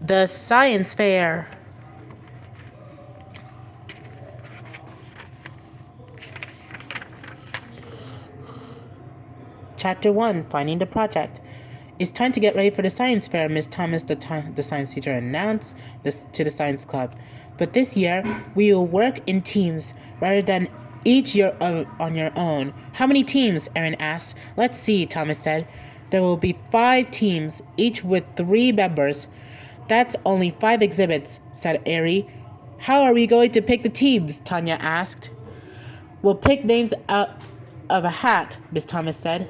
The Science Fair. Chapter 1, Finding the Project. It's time to get ready for the science fair, Miss Thomas, the science teacher, announced to the science club. But this year, we will work in teams rather than each year on your own. How many teams? Erin asked. Let's see, Thomas said. There will be 5 teams, each with 3 members. That's only 5 exhibits, said Ari. How are we going to pick the teams? Tanya asked. We'll pick names out of a hat, Miss Thomas said.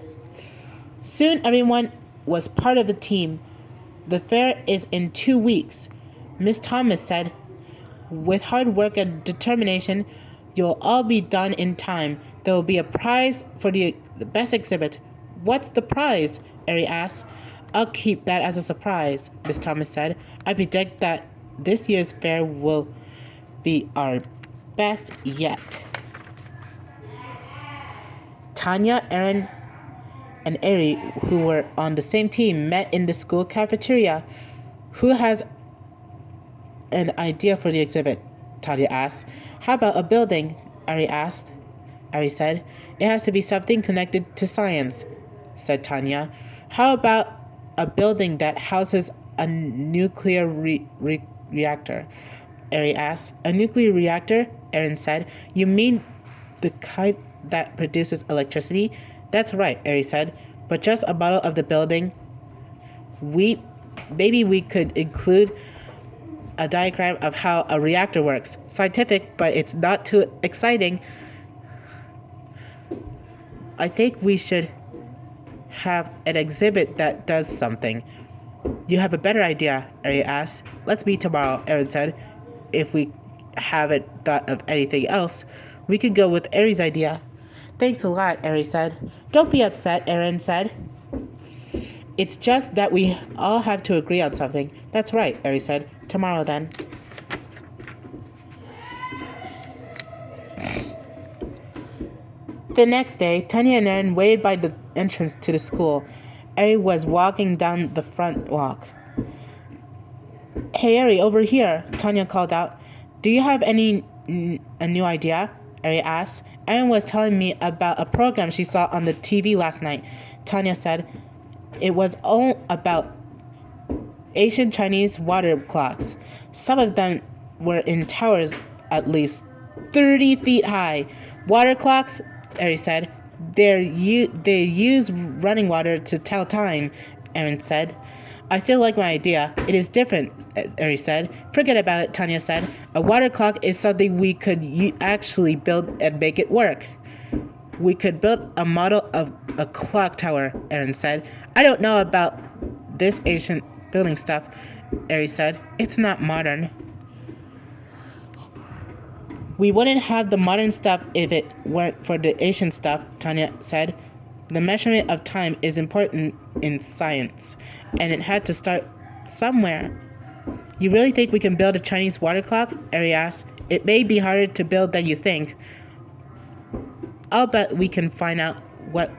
Soon everyone was part of the team. The fair is in 2 weeks, Miss Thomas said. With hard work and determination, you'll all be done in time. There will be a prize for the best exhibit. What's the prize? Ari asked. I'll keep that as a surprise, Miss Thomas said. I predict that this year's fair will be our best yet. Tanya, Erin, and Ari, who were on the same team, met in the school cafeteria. Who has an idea for the exhibit? Tanya asked. How about a building? Ari asked. Ari said. It has to be something connected to science, said Tanya. How about a building that houses a nuclear reactor? Ari asked. A nuclear reactor? Erin said. You mean the kind that produces electricity? That's right, Ari said. But just a model of the building. Maybe we could include a diagram of how a reactor works. Scientific, but it's not too exciting. I think we should have an exhibit that does something. You have a better idea, Ari asked. Let's meet tomorrow, Erin said. If we haven't thought of anything else, we could go with Ari's idea. Thanks a lot, Ari said. Don't be upset, Erin said. It's just that we all have to agree on something. That's right, Ari said. Tomorrow then. The next day, Tanya and Erin waited by the entrance to the school. Ari was walking down the front walk. Hey, Ari, over here, Tanya called out. Do you have a new idea? Ari asked. Erin was telling me about a program she saw on the TV last night. Tanya said. It was all about ancient Chinese water clocks. Some of them were in towers at least 30 feet high. Water clocks, Ari said. They use running water to tell time, Erin said. I still like my idea. It is different, Ari said. Forget about it, Tanya said. A water clock is something we could actually build and make it work. We could build a model of a clock tower, Erin said. I don't know about this ancient building stuff, Ari said. It's not modern. We wouldn't have the modern stuff if it weren't for the ancient stuff, Tanya said. The measurement of time is important in science, and it had to start somewhere. You really think we can build a Chinese water clock? Ari asked. It may be harder to build than you think. I'll bet we can find out what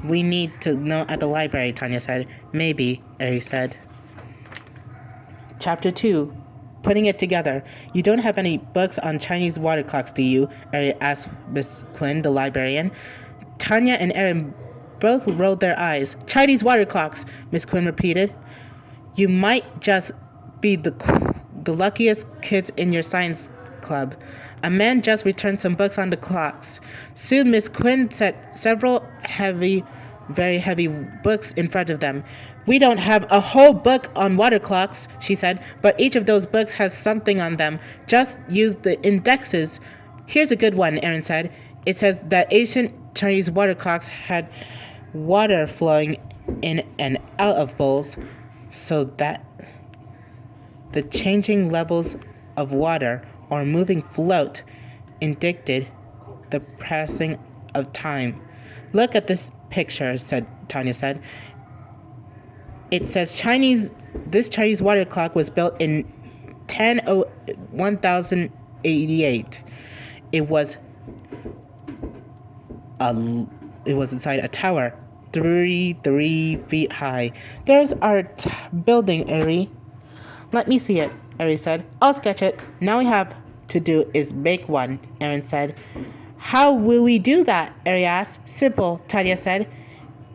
we need to know at the library, Tanya said. Maybe, Ari said. Chapter 2, Putting It Together. You don't have any books on Chinese water clocks, do you? Ari asked Miss Quinn, the librarian. Tanya and Erin both rolled their eyes. Chinese water clocks, Miss Quinn repeated. You might just be the luckiest kids in your science club. A man just returned some books on the clocks. Soon Miss Quinn set several very heavy books in front of them. We don't have a whole book on water clocks, she said, but each of those books has something on them. Just use the indexes. Here's a good one, Erin said. It says that ancient Chinese water clocks had water flowing in and out of bowls so that the changing levels of water or moving float indicated the passing of time. Look at this picture, Tanya said. It says this Chinese water clock was built in 1088. It was inside a tower, 3 feet high. There's our building, Ari. Let me see it, Eri said. I'll sketch it. Now we have to do is make one, Aaron said. How will we do that? Eri asked. Simple, Tanya said.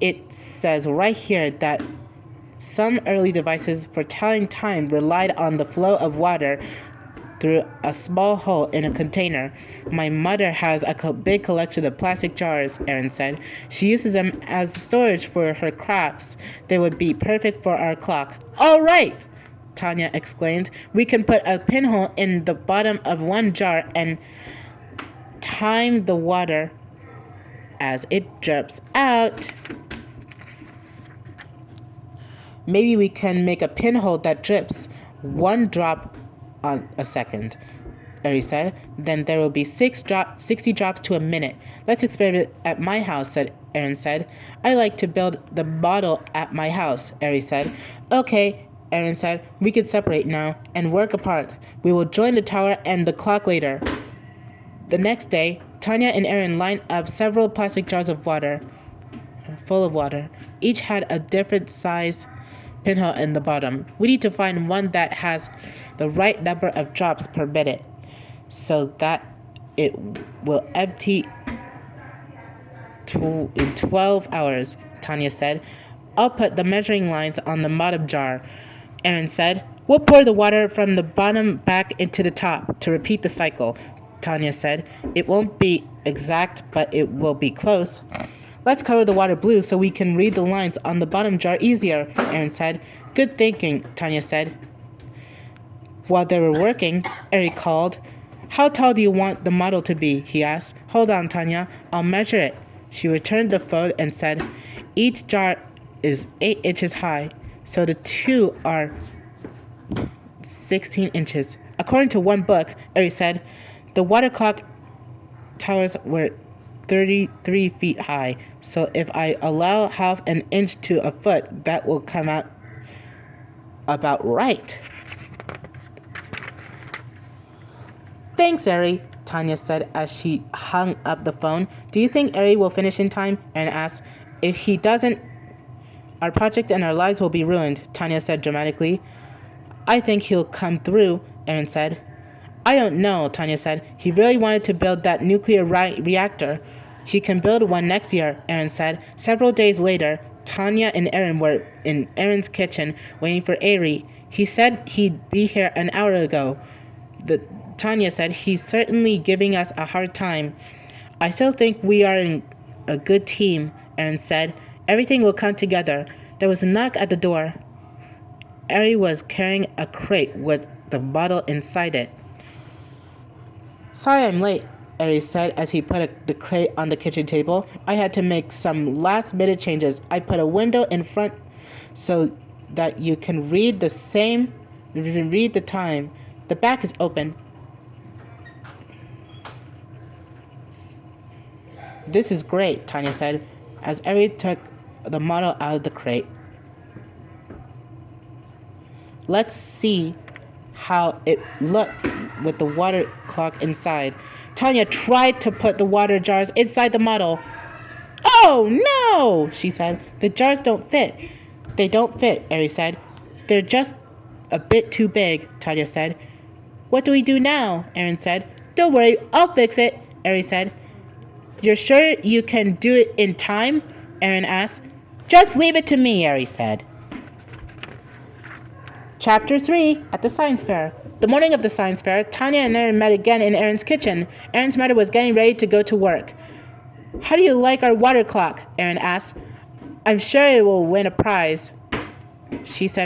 It says right here that some early devices for telling time relied on the flow of water through a small hole in a container. My mother has a big collection of plastic jars, Aaron said. She uses them as storage for her crafts. They would be perfect for our clock. All right, Tanya exclaimed. We can put a pinhole in the bottom of one jar and time the water as it drips out. Maybe we can make a pinhole that drips one drop on a second, Eri said. Then there will be 60 drops to a minute. Let's experiment at my house, Aaron said. I like to build the model at my house, Eri said. Okay, Aaron said. We can separate now and work apart. We will join the tower and the clock later. The next day, Tanya and Aaron lined up several plastic jars full of water. Each had a different size pinhole in the bottom. We need to find one that has the right number of drops per minute so that it will empty in 12 hours, Tanya said. I'll put the measuring lines on the bottom jar, Aaron said. We'll pour the water from the bottom back into the top to repeat the cycle, Tanya said. It won't be exact, but it will be close. Let's color the water blue so we can read the lines on the bottom jar easier, Aaron said. Good thinking, Tanya said. While they were working, Eri called. How tall do you want the model to be? He asked. Hold on, Tanya. I'll measure it. She returned the phone and said, each jar is 8 inches high, so the two are 16 inches. According to one book, Eri said, the water clock towers were 33 feet high, so if I allow half an inch to a foot, that will come out about right. Thanks, Eri, Tanya said as she hung up the phone. Do you think Eri will finish in time? Aaron asked. If he doesn't, our project and our lives will be ruined, Tanya said dramatically. I think he'll come through, Aaron said. I don't know, Tanya said. He really wanted to build that nuclear reactor. He can build one next year, Aaron said. Several days later, Tanya and Aaron were in Aaron's kitchen waiting for Eri. He said he'd be here an hour ago. Tanya said, he's certainly giving us a hard time. I still think we are in a good team, Aaron said. Everything will come together. There was a knock at the door. Eri was carrying a crate with the bottle inside it. Sorry I'm late, Eri said as he put the crate on the kitchen table. I had to make some last-minute changes. I put a window in front so that you can read the time. The back is open. This is great, Tanya said, as Eri took the model out of the crate. Let's see how it looks with the water clock inside. Tanya tried to put the water jars inside the model. Oh, no, she said. The jars don't fit. They don't fit, Eri said. They're just a bit too big, Tanya said. What do we do now? Aaron said. Don't worry, I'll fix it, Eri said. You're sure you can do it in time? Aaron asked. Just leave it to me, Eri said. Chapter 3, at the science fair. The morning of the science fair, Tanya and Aaron met again in Aaron's kitchen. Aaron's mother was getting ready to go to work. How do you like our water clock? Aaron asked. I'm sure it will win a prize, she said